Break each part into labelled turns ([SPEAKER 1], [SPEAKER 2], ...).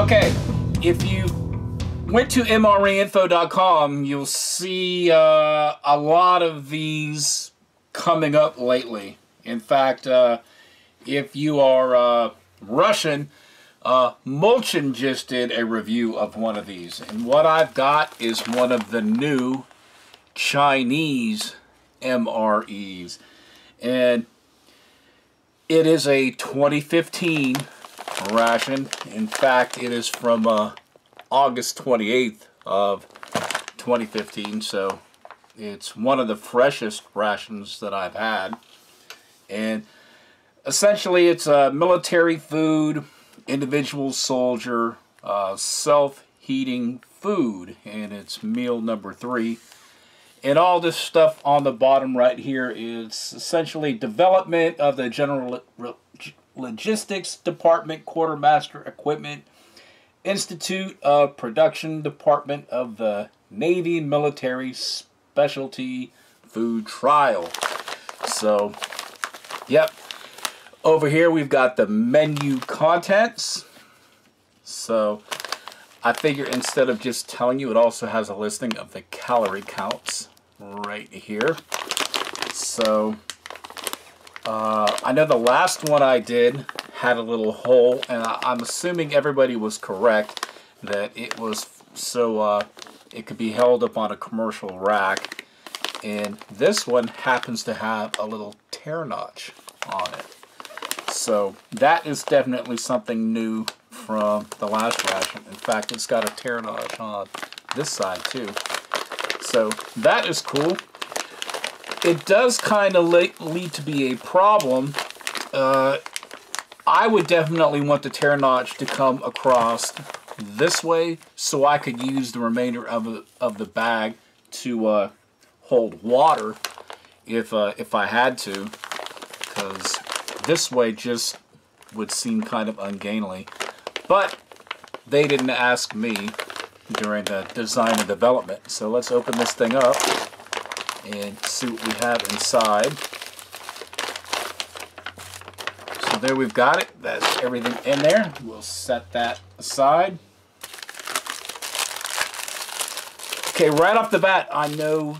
[SPEAKER 1] Okay, if you went to mrainfo.com, you'll see a lot of these coming up lately. In fact, if you are Russian, Molchan just did a review of one of these. And what I've got is one of the new Chinese MREs. And it is a 2015 ration. In fact, it is from August 28th of 2015, so it's one of the freshest rations that I've had. And essentially it's a military food, individual soldier, self-heating food, and it's meal number 3. And all this stuff on the bottom right here is essentially development of the General Logistics Department, Quartermaster Equipment, Institute of Production Department of the Navy Military Specialty Food Trial. So, yep. Over here we've got the menu contents. So, I figure instead of just telling you, it also has a listing of the calorie counts right here. So, I know the last one I did had a little hole, and I'm assuming everybody was correct that it was so it could be held up on a commercial rack. And this one happens to have a little tear notch on it. So that is definitely something new from the last ration. In fact, it's got a tear notch on this side too. So that is cool. It does kind of lead to be a problem. I would definitely want the tear notch to come across this way so I could use the remainder of the bag to hold water if I had to, because this way just would seem kind of ungainly. But they didn't ask me during the design and development. So let's open this thing up and see what we have inside. So there we've got it. That's everything in there. We'll set that aside. Okay, right off the bat, I know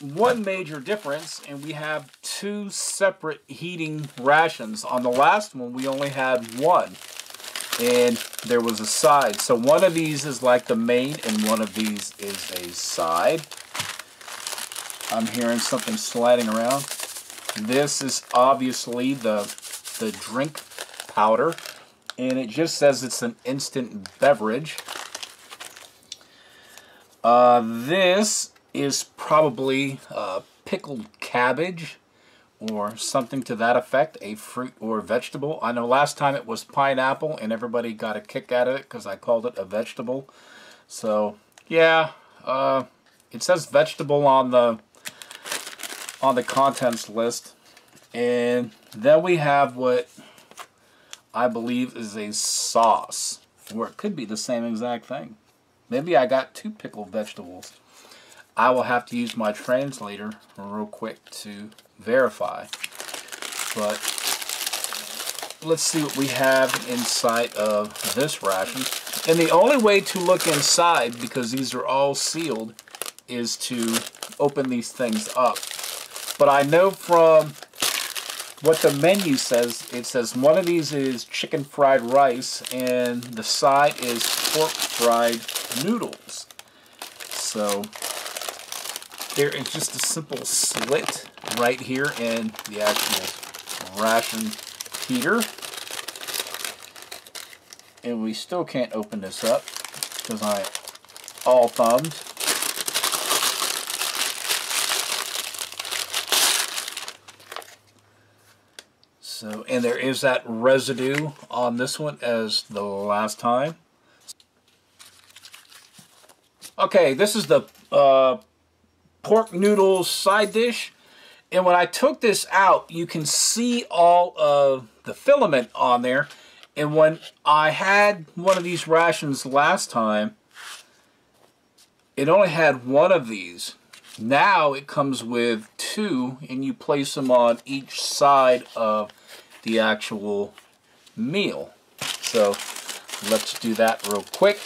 [SPEAKER 1] one major difference, and we have 2 separate heating rations. On the last one, we only had one, and there was a side. So one of these is like the main, and one of these is a side. I'm hearing something sliding around. This is obviously the drink powder, and it just says it's an instant beverage. This is probably pickled cabbage or something to that effect, a fruit or vegetable. I know last time it was pineapple and everybody got a kick out of it because I called it a vegetable. So yeah, it says vegetable on the contents list. And then we have what I believe is a sauce, or it could be the same exact thing. Maybe I got 2 pickled vegetables. I will have to use my translator real quick to verify. But let's see what we have inside of this ration. And the only way to look inside, because these are all sealed, is to open these things up. But I know from what the menu says, it says one of these is chicken fried rice and the side is pork fried noodles. So there is just a simple slit right here in the actual ration heater. And we still can't open this up because I all thumbed. So, and there is that residue on this one as the last time. Okay, this is the pork noodles side dish. And when I took this out, you can see all of the filament on there. And when I had one of these rations last time, it only had one of these. Now it comes with 2, and you place them on each side of the actual meal. So let's do that real quick.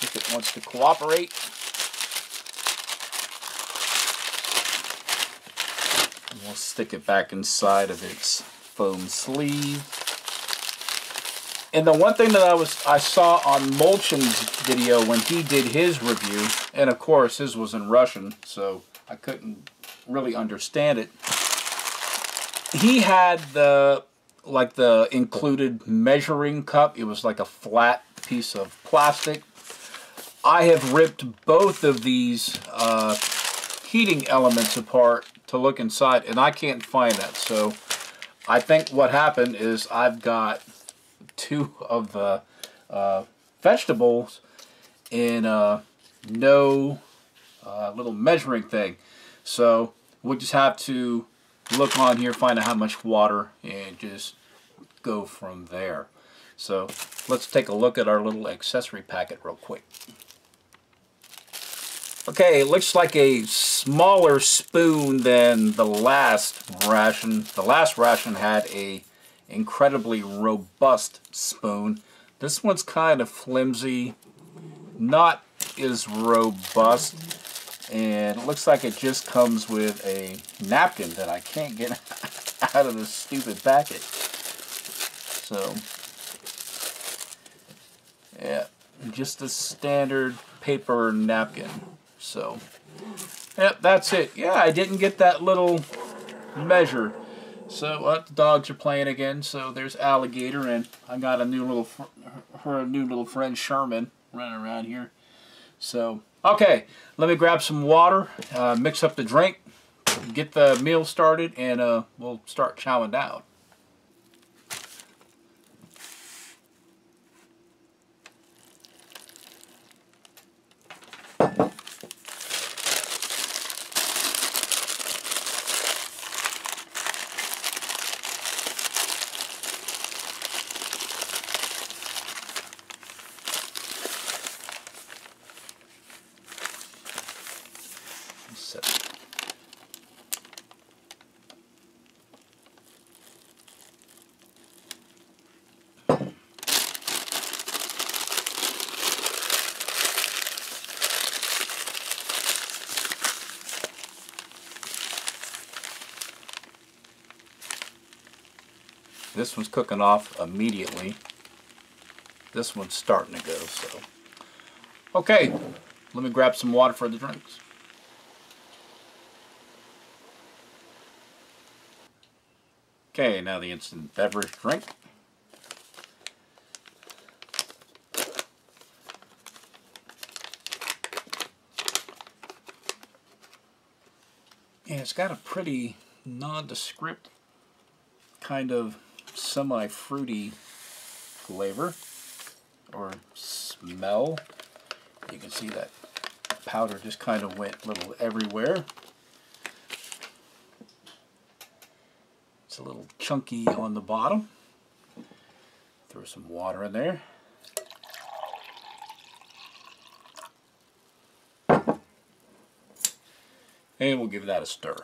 [SPEAKER 1] If it wants to cooperate. And we'll stick it back inside of its foam sleeve. And the one thing that I saw on Molchan's video when he did his review, and of course his was in Russian, so I couldn't really understand it. He had the included measuring cup. It was like a flat piece of plastic. I have ripped both of these heating elements apart to look inside, and I can't find that. So I think what happened is I've got two of the vegetables in no little measuring thing. So we'll just have to look on here, find out how much water, and just go from there. So let's take a look at our little accessory packet real quick. Okay, it looks like a smaller spoon than the last ration. The last ration had a incredibly robust spoon. This one's kind of flimsy, not as robust, and it looks like it just comes with a napkin that I can't get out of this stupid packet. So, yeah, just a standard paper napkin. So, yep, that's it. Yeah, I didn't get that little measure. So the dogs are playing again. So there's Alligator, and I got a new little friend Sherman running around here. So okay, let me grab some water, mix up the drink, get the meal started, and we'll start chowing down. This one's cooking off immediately. This one's starting to go, so. Okay, let me grab some water for the drinks. Okay, now the instant beverage drink. Yeah, it's got a pretty nondescript kind of semi-fruity flavor or smell. You can see that powder just kind of went a little everywhere. It's a little chunky on the bottom. Throw some water in there. And we'll give that a stir.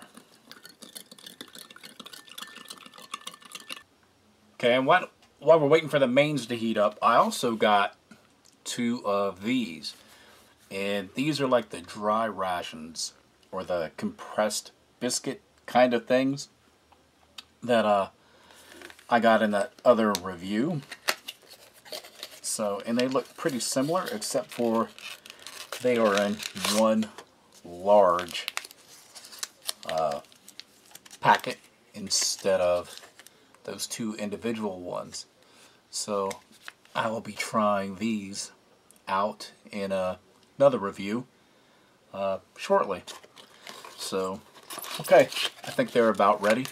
[SPEAKER 1] Okay, and while we're waiting for the mains to heat up, I also got two of these. And these are like the dry rations, or the compressed biscuit kind of things that I got in that other review. So, and they look pretty similar, except for they are in one large packet instead of those two individual ones. So I will be trying these out in another review shortly. So okay, I think they're about ready.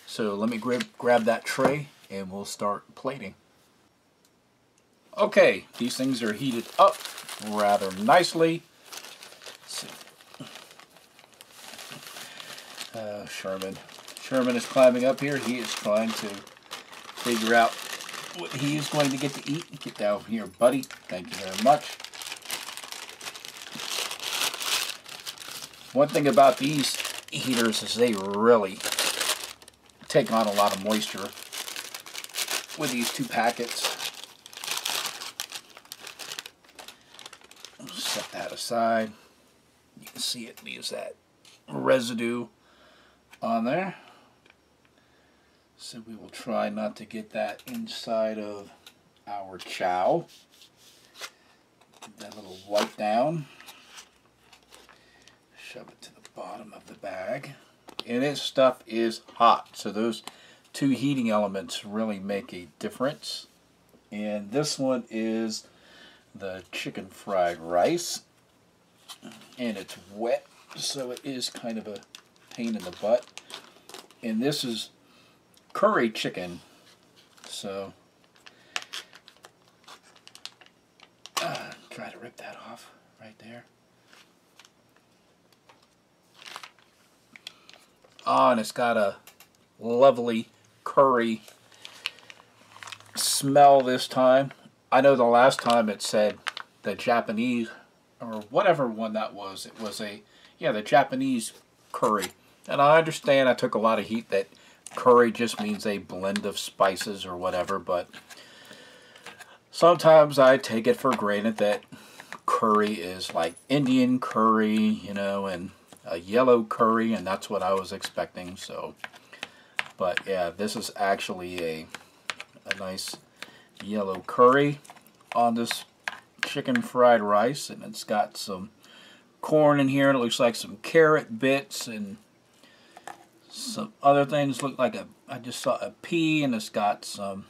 [SPEAKER 1] So let me grab that tray and we'll start plating. Okay, these things are heated up rather nicely. Let's see. Sherman is climbing up here. He is trying to figure out what he is going to get to eat. Get down here, buddy. Thank you very much. One thing about these heaters is they really take on a lot of moisture with these 2 packets. Set that aside. You can see it leaves that residue on there. So we will try not to get that inside of our chow. Get that little wipe down. Shove it to the bottom of the bag. And this stuff is hot, so those 2 heating elements really make a difference. And this one is the chicken fried rice, and it's wet, so it is kind of a pain in the butt. And this is curry chicken, so try to rip that off right there. Oh, and it's got a lovely curry smell this time. I know the last time it said the Japanese, or whatever one that was, it was a, yeah, the Japanese curry. And I understand I took a lot of heat that curry just means a blend of spices or whatever, but sometimes I take it for granted that curry is like Indian curry, you know, and a yellow curry, and that's what I was expecting. So, but yeah, this is actually a nice yellow curry on this chicken fried rice, and it's got some corn in here, and it looks like some carrot bits and some other things. Look like I just saw a pea, and it's got some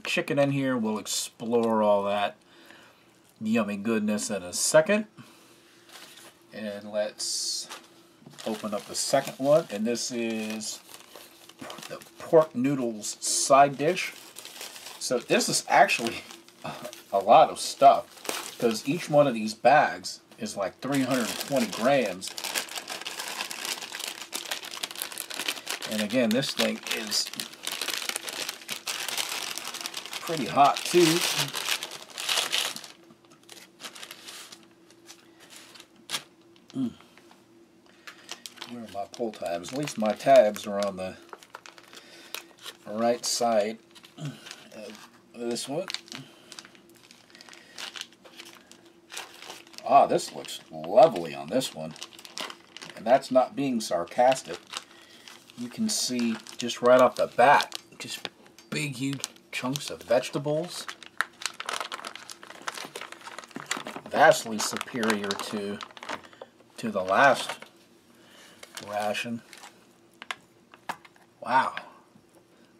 [SPEAKER 1] chicken in here. We'll explore all that yummy goodness in a second. And let's open up the second one, and this is the pork noodles side dish. So this is actually a lot of stuff, because each one of these bags is like 320 grams. And again, this thing is pretty hot too. Where are my pull tabs? At least my tabs are on the right side of this one. Ah, this looks lovely on this one. And that's not being sarcastic. You can see just right off the bat, just big, huge chunks of vegetables. Vastly superior to the last ration. Wow.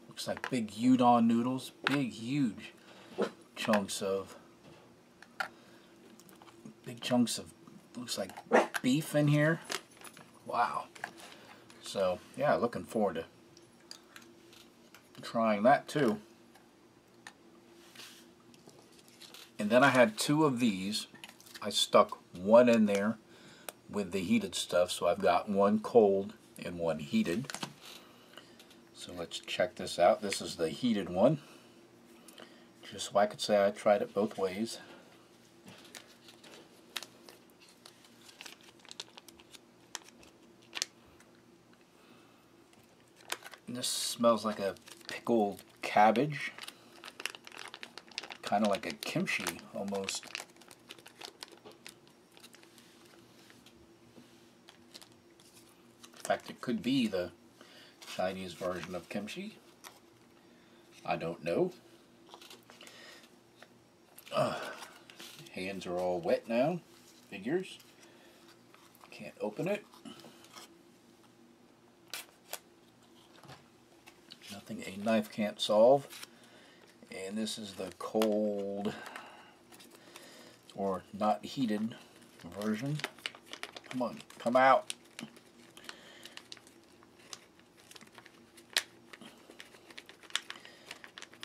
[SPEAKER 1] Looks like big udon noodles, big, huge chunks of, looks like beef in here. Wow. So, yeah, looking forward to trying that too. And then I had 2 of these. I stuck one in there with the heated stuff, so I've got one cold and one heated. So let's check this out. This is the heated one. Just so I could say I tried it both ways. And this smells like a pickled cabbage. Kind of like a kimchi almost. In fact, it could be the Chinese version of kimchi. I don't know. Hands are all wet now. Figures. Can't open it. Nothing a knife can't solve. And this is the cold or not heated version. Come on, come out.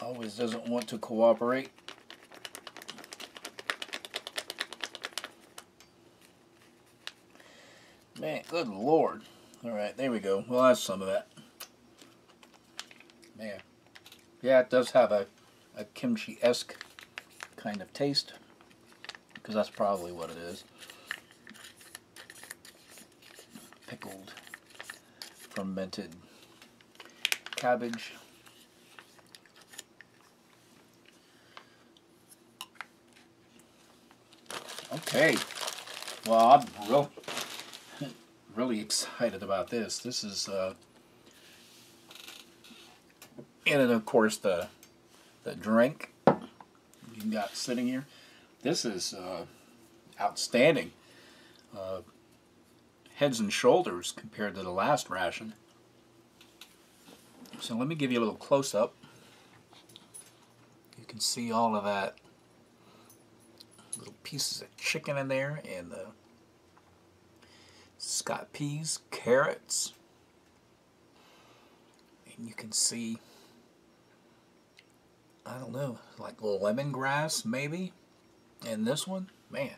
[SPEAKER 1] Always doesn't want to cooperate. Man, good Lord. Alright, there we go. Well, that's some of that. Man. Yeah, it does have a kimchi-esque kind of taste, because that's probably what it is. pickled fermented cabbage. Okay, well, I'm really excited about this. This is, and then of course the drink you got sitting here. This is outstanding. Heads and shoulders compared to the last ration. So let me give you a little close-up. You can see all of that little pieces of chicken in there, and it's got peas, carrots, and you can see, I don't know, like lemongrass maybe. And this one, man.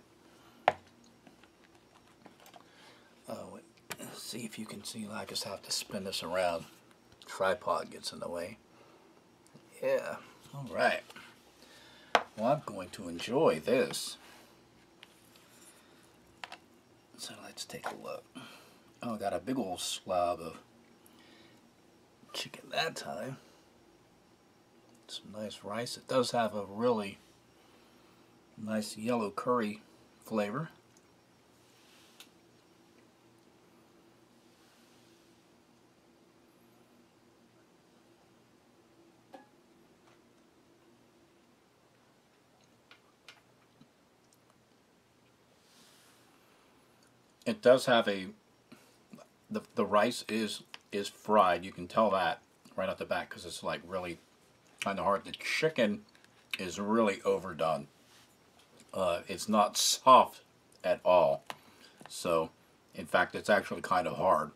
[SPEAKER 1] Oh, wait. Let's see if you can see. I just have to spin this around. Tripod gets in the way. Yeah. All right. Well, I'm going to enjoy this. So let's take a look. Oh, I got a big old slab of chicken that time. Some nice rice. It does have a really nice yellow curry flavor. It does have a, the rice is fried. You can tell that right off the bat because it's like really kind of hard. The chicken is really overdone. It's not soft at all. So, in fact, it's actually kind of hard.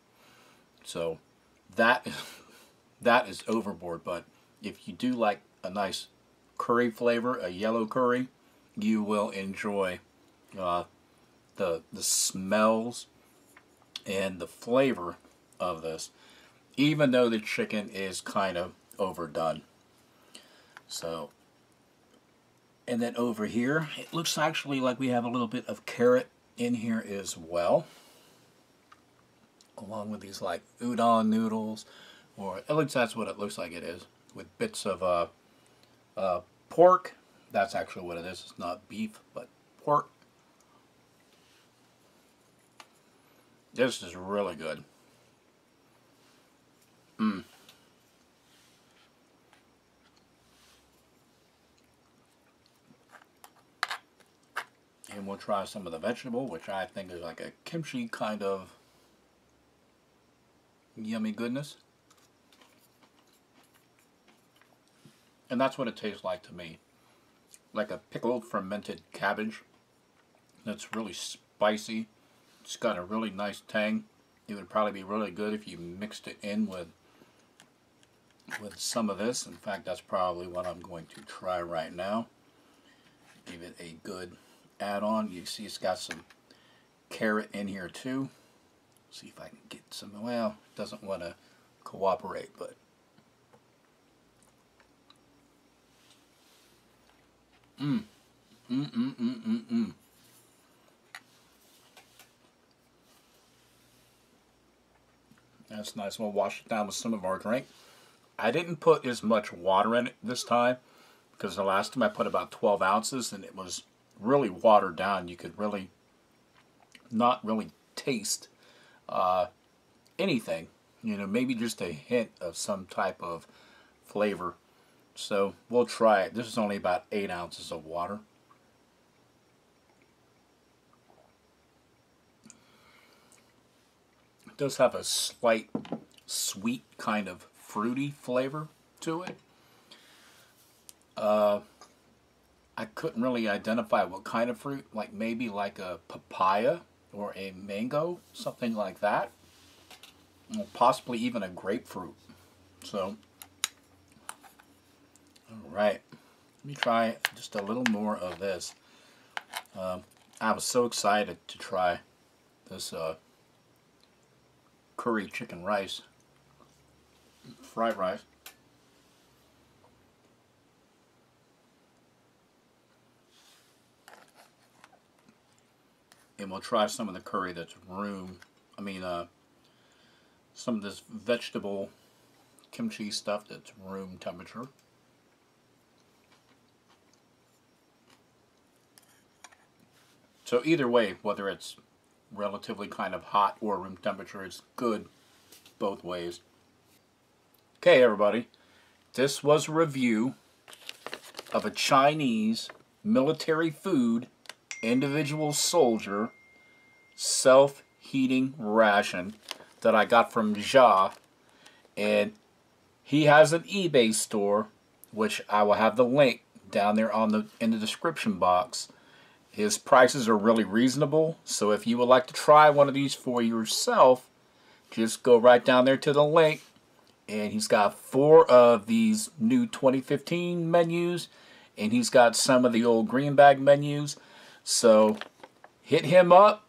[SPEAKER 1] So, that is overboard. But if you do like a nice curry flavor, a yellow curry, you will enjoy the smells and the flavor of this, even though the chicken is kind of overdone. So, and then over here, it looks actually like we have a little bit of carrot in here as well, along with these like udon noodles, or at least that's what it looks like it is, with bits of pork. That's actually what it is. It's not beef, but pork. This is really good. And we'll try some of the vegetable, which I think is like a kimchi kind of yummy goodness. And that's what it tastes like to me. Like a pickled fermented cabbage that's really spicy. It's got a really nice tang. It would probably be really good if you mixed it in with some of this. In fact, that's probably what I'm going to try right now. Give it a good add-on. You see it's got some carrot in here too. See if I can get some. Well, it doesn't want to cooperate, but that's nice. We'll wash it down with some of our drink. I didn't put as much water in it this time because the last time I put about 12 ounces and it was really watered down. You could really not really taste anything. You know, maybe just a hint of some type of flavor. So we'll try it. This is only about 8 ounces of water. It does have a slight sweet kind of fruity flavor to it. I couldn't really identify what kind of fruit, like maybe like a papaya or a mango, something like that. Or possibly even a grapefruit. So, alright, let me try just a little more of this. I was so excited to try this curry chicken rice, fried rice. And we'll try some of the curry that's some of this vegetable kimchi stuff that's room temperature. So either way, whether it's relatively kind of hot or room temperature, it's good both ways. Okay, everybody, this was a review of a Chinese military food individual soldier self-heating ration that I got from Jia, and he has an eBay store, which I will have the link down there in the description box. His prices are really reasonable, so if you would like to try one of these for yourself, just go right down there to the link, and he's got 4 of these new 2015 menus, and he's got some of the old green bag menus. So hit him up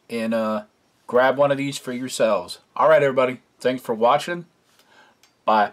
[SPEAKER 1] and grab one of these for yourselves. Alright, everybody, thanks for watching. Bye.